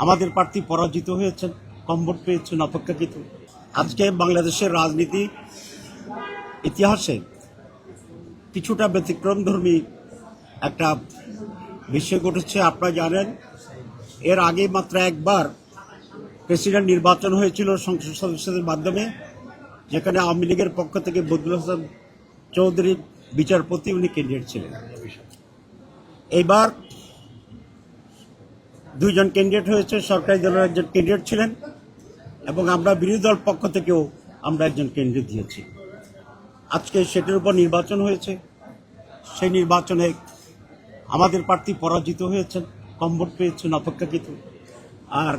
আমাদের প্রার্থী পরাজিত হয়েছেন, কম ভোট পেয়েছেন অপেক্ষাকৃত। আজকে বাংলাদেশের রাজনীতি ইতিহাসে কিছুটা ব্যতিক্রমধর্মী একটা বিষয় ঘটেছে। আপনারা জানেন, এর আগে মাত্র একবার প্রেসিডেন্ট নির্বাচন হয়েছিল সংসদ সদস্যদের মাধ্যমে, যেখানে আওয়ামী লীগের পক্ষ থেকে বদরুল হাসান চৌধুরী বিচারপতি উনি ক্যান্ডিডেট ছিলেন। এইবার দুইজন ক্যান্ডিডেট হয়েছে, সরকারি দলের একজন ক্যান্ডিডেট ছিলেন এবং আমরা বিরোধী দল পক্ষ থেকেও আমরা একজন ক্যান্ডিডেট দিয়েছি। আজকে সেটার উপর নির্বাচন হয়েছে। সেই নির্বাচনে আমাদের প্রার্থী পরাজিত হয়েছেন, কম ভোট পেয়েছেন অপেক্ষাকৃত। আর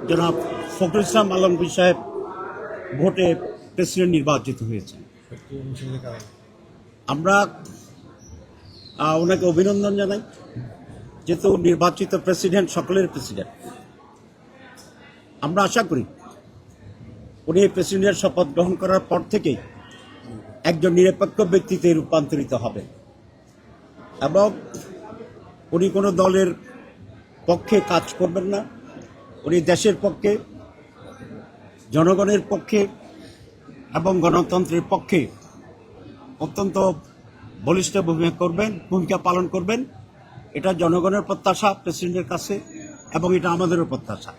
জনাব ফখরুল ইসলাম আলমগীর সাহেব ভোটে প্রেসিডেন্ট নির্বাচিত হয়েছেন। আমরা ওনাকে অভিনন্দন জানাই, যেহেতু নির্বাচিত প্রেসিডেন্ট সকলের প্রেসিডেন্ট। আমরা আশা করি উনি প্রেসিডেন্টের শপথ গ্রহণ করার পর থেকেই একজন নিরপেক্ষ ব্যক্তিতে রূপান্তরিত হবে এবং উনি কোনো দলের পক্ষে কাজ করবেন না। উনি দেশের পক্ষে, জনগণের পক্ষে এবং গণতন্ত্রের পক্ষে অত্যন্ত বলিষ্ঠ ভূমিকা পালন করবেন। এটা জনগণের প্রত্যাশা প্রেসিডেন্টের কাছে এবং এটা আমাদেরও প্রত্যাশা।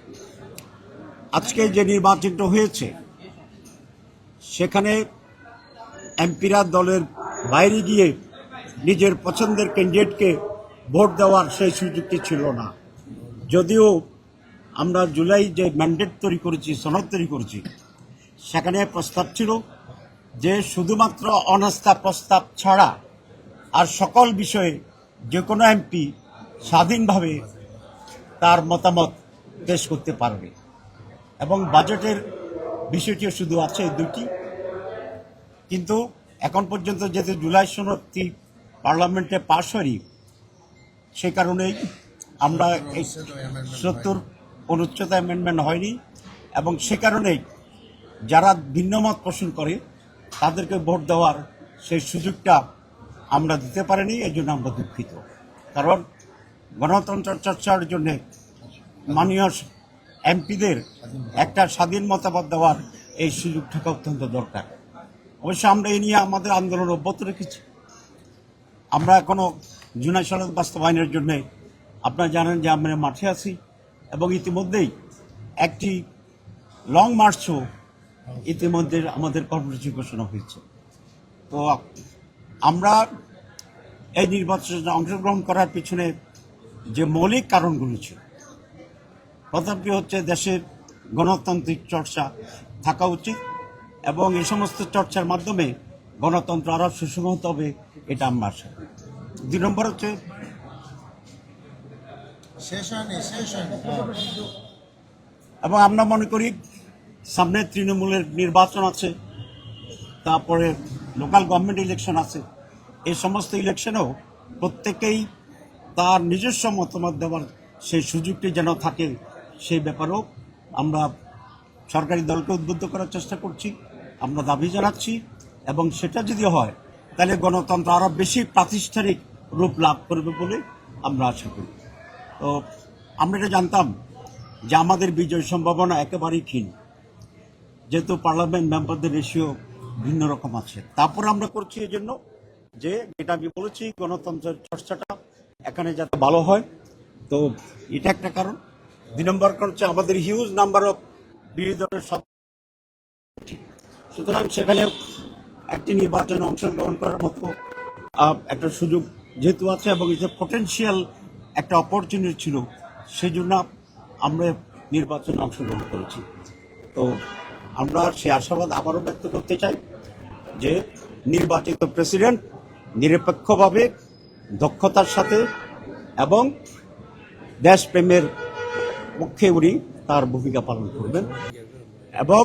আজকে যে নির্বাচনটা হয়েছে সেখানে এমপিরা দলের বাইরে গিয়ে নিজের পছন্দের ক্যান্ডিডেটকে ভোট দেওয়ার সেই সুযোগটি ছিল না। যদিও আমরা জুলাই যে ম্যান্ডেট তৈরি করেছি, সনদ তৈরি করেছি, সেখানে প্রস্তাব ছিল যে শুধুমাত্র অনাস্থা প্রস্তাব ছাড়া আর সকল বিষয়ে যে কোনো এমপি স্বাধীনভাবে তার মতামত পেশ করতে পারবে এবং বাজেটের বিষয়টিও শুধু আছে দুটি। কিন্তু এখন পর্যন্ত যেহেতু জুলাই সনদটি পার্লামেন্টে পাশ হয়নি, সে কারণেই আমরা এই ৭০ অনুচ্ছেদ অ্যামেন্ডমেন্ট হয়নি এবং সে কারণেই যারা ভিন্নমত পোষণ করে তাদেরকে ভোট দেওয়ার সেই সুযোগটা আমরা দিতে পারিনি। এই জন্য আমরা দুঃখিত, কারণ গণতন্ত্র চর্চার জন্য মাননীয় এমপিদের একটা স্বাধীন মতামত দেওয়ার এই সুযোগ থাকা অত্যন্ত দরকার। অবশ্য আমরা এই নিয়ে আমাদের আন্দোলন অব্যাহত রেখেছি। আমরা এখনো জুলাই সনদ বাস্তবায়নের জন্য আপনারা জানেন যে আমরা মাঠে আছি এবং ইতিমধ্যেই একটি লং মার্চও ইতিমধ্যে আমাদের কর্মসূচি ঘোষণা হয়েছে। তো আমরা এই নির্বাচনে অংশগ্রহণ করার পিছনে যে মৌলিক কারণগুলো ছিল, প্রথমটি হচ্ছে দেশের গণতান্ত্রিক চর্চা থাকা উচিত এবং এই সমস্ত চর্চার মাধ্যমে গণতন্ত্র আরও সুসংহত হবে, এটা আমরা আশা করি। ২ নম্বর হচ্ছে এবং আমরা মনে করি সামনে তৃণমূলের নির্বাচন আছে, তারপরে লোকাল গভর্নমেন্ট ইলেকশন আছে। এই সমস্ত ইলেকশনেও প্রত্যেকেই তার নিজস্ব মতামত দেওয়ার সেই সুযোগটি যেন থাকে, সেই ব্যাপারেও আমরা সরকারি দলকে উদ্বুদ্ধ করার চেষ্টা করছি, আমরা দাবি জানাচ্ছি এবং সেটা যদি হয় তাহলে গণতন্ত্র আরও বেশি প্রাতিষ্ঠানিক রূপ লাভ করবে বলে আমরা আশা করি। তো আমরা এটা জানতাম যে আমাদের বিজয় সম্ভাবনা একেবারেই ক্ষীণ, যেহেতু পার্লামেন্ট মেম্বারদের রেশিও ভিন্ন রকম আছে। তারপর আমরা করছি এই জন্য যে যেটা আমি বলেছি, গণতন্ত্রের চর্চাটা এখানে যাতে ভালো হয়। তো এটা একটা কারণ। ২ নম্বর কারণ হচ্ছে আমাদের হিউজ নাম্বার অফ বিরোধী দলের সব, সুতরাং সেখানে একটি নির্বাচনে অংশগ্রহণ করার মতো একটা সুযোগ যেহেতু আছে এবং এটা পটেনশিয়াল একটা অপরচুনিটি ছিল, সেই জন্য আমরা নির্বাচনে অংশগ্রহণ করেছি। তো আমরা সে আশাবাদ আবারও ব্যক্ত করতে চাই যে নির্বাচিত প্রেসিডেন্ট নিরপেক্ষভাবে, দক্ষতার সাথে এবং দেশপ্রেমের পক্ষে উনি তার ভূমিকা পালন করবেন এবং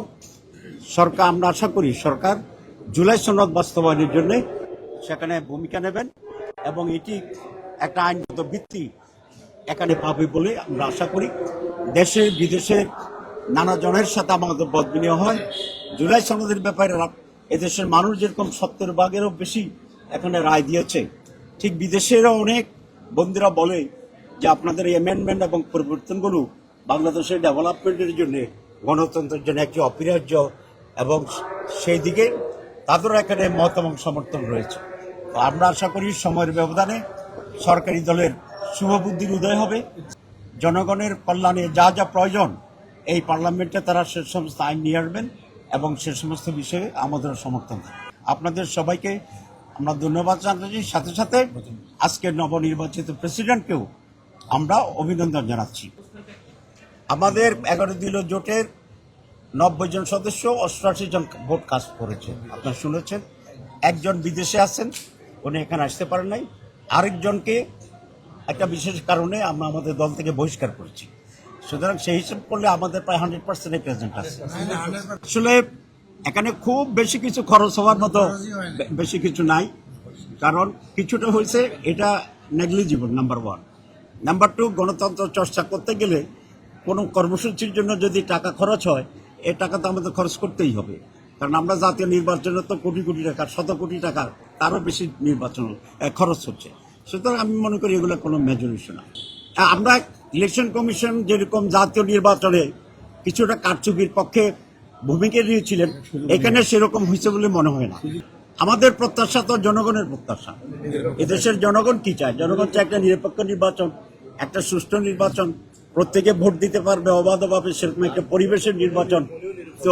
সরকার, আমরা আশা করি সরকার জুলাই সনদ বাস্তবায়নের জন্য সেখানে ভূমিকা নেবেন এবং এটি একটা আইনগত ভিত্তি এখানে পাবে বলে আমরা আশা করি। দেশে বিদেশে নানা জনের সাথে আমাদের মত বিনিময় হয়। জুলাই সনদের ব্যাপারে এদেশের মানুষ যেরকম ৭০% বেশি এখানে রায় দিয়েছে, ঠিক বিদেশেরও অনেক বন্ধুরা বলে যে আপনাদের এই অ্যামেন্ডমেন্ট এবং পরিবর্তনগুলো বাংলাদেশের ডেভেলপমেন্টের জন্য, গণতন্ত্রের জন্য একটি অপরিহার্য, এবং সেই দিকে তাদেরও এখানে মত এবং সমর্থন রয়েছে। তো আমরা আশা করি সময়ের ব্যবধানে সরকারি দলের শুভবুদ্ধির উদয় হবে। জনগণের কল্যাণে যা যা প্রয়োজন এই পার্লামেন্টে তারা সে সমস্ত আইন নিয়ে আসবেন, এবং সে সমস্ত বিষয়ে আমাদের সমর্থন থাকবে। আপনাদের সবাইকে আমরা ধন্যবাদ জানাচ্ছি, সাথে সাথে আজকের নবনির্বাচিত প্রেসিডেন্টকেও আমরা অভিনন্দন জানাচ্ছি। আমাদের 11 দলীয় জোটের 90 জন সদস্য 88 জন ভোট কাস্ট করেছে, আপনারা শুনেছেন। একজন বিদেশে আছেন, উনি এখানে আসতে পারেন নাই। আরেকজনকে একটা বিশেষ কারণে আমরা আমাদের দল থেকে বহিষ্কার করেছি। সুতরাং সেই হিসাব করলে আমাদের প্রায় 100% প্রেজেন্ট আছে। আসলে এখানে খুব বেশি কিছু খরচ হওয়ার মতো বেশি কিছু নাই, কারণ কিছুটা হয়েছে, এটা নেগলিজিবল, নাম্বার 1। নাম্বার 2, গণতন্ত্র চর্চা করতে গেলে কোনো কর্মসূচির জন্য যদি টাকা খরচ হয়, এই টাকা তো আমাদের খরচ করতেই হবে, কারণ আমরা জাতীয় নির্বাচনে তো কোটি কোটি টাকা, শত কোটি টাকা, তারও বেশি নির্বাচন খরচ হচ্ছে। সুতরাং আমি মনে করি এগুলো কোনো মেজর ইস্যু না। আমরা ইলেকশন কমিশন যেরকম জাতীয় নির্বাচনে কিছুটা কারচুপির পক্ষে ভূমিকা নিয়েছিলেন, এখানে সেরকম হয়েছে বলে মনে হয় না। আমাদের প্রত্যাশা তো জনগণের প্রত্যাশা। এদেশের জনগণ কি চায়? জনগণ চায় একটা নিরপেক্ষ নির্বাচন, একটা সুষ্ঠু নির্বাচন, প্রত্যেকে ভোট দিতে পারবে অবাধভাবে, সেরকম একটা পরিবেশের নির্বাচন। তো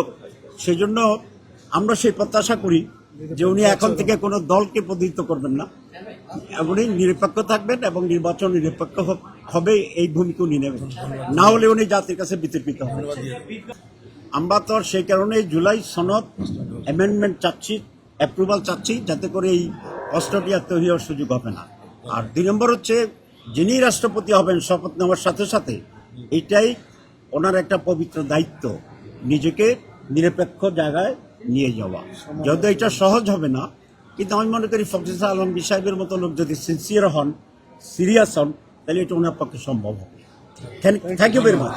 সেই জন্য আমরা সেই প্রত্যাশা করি যে উনি এখন থেকে কোনো দলকে প্রতিনিধিত্ব করবেন না, উনি নিরপেক্ষ থাকবেন এবং নির্বাচন নিরপেক্ষ হবে, এই ভূমিকা উনি নেবেন, না হলে উনি জাতির কাছে বিতর্কিত হবেন। আমরা তো সেই কারণে জুলাই সনদ অ্যামেন্ডমেন্ট চাচ্ছি, অ্যাপ্রুভাল চাচ্ছি, যাতে করে এই কষ্টটি আর তৈরি হওয়ার সুযোগ হবে না। আর 2 নম্বর হচ্ছে, যিনি রাষ্ট্রপতি হবেন শপথ নেওয়ার সাথে সাথে এটাই ওনার একটা পবিত্র দায়িত্ব, নিজেকে নিরপেক্ষ জায়গায় নিয়ে যাওয়া। যদিও এটা সহজ হবে না, কিন্তু আমি মনে করি ফখরুল আলমগীর সাহেবের মতো লোক যদি সিনসিয়ার হন, সিরিয়াস হন, তাহলে এটা ওনার পক্ষে সম্ভব হবে। Thank you very much.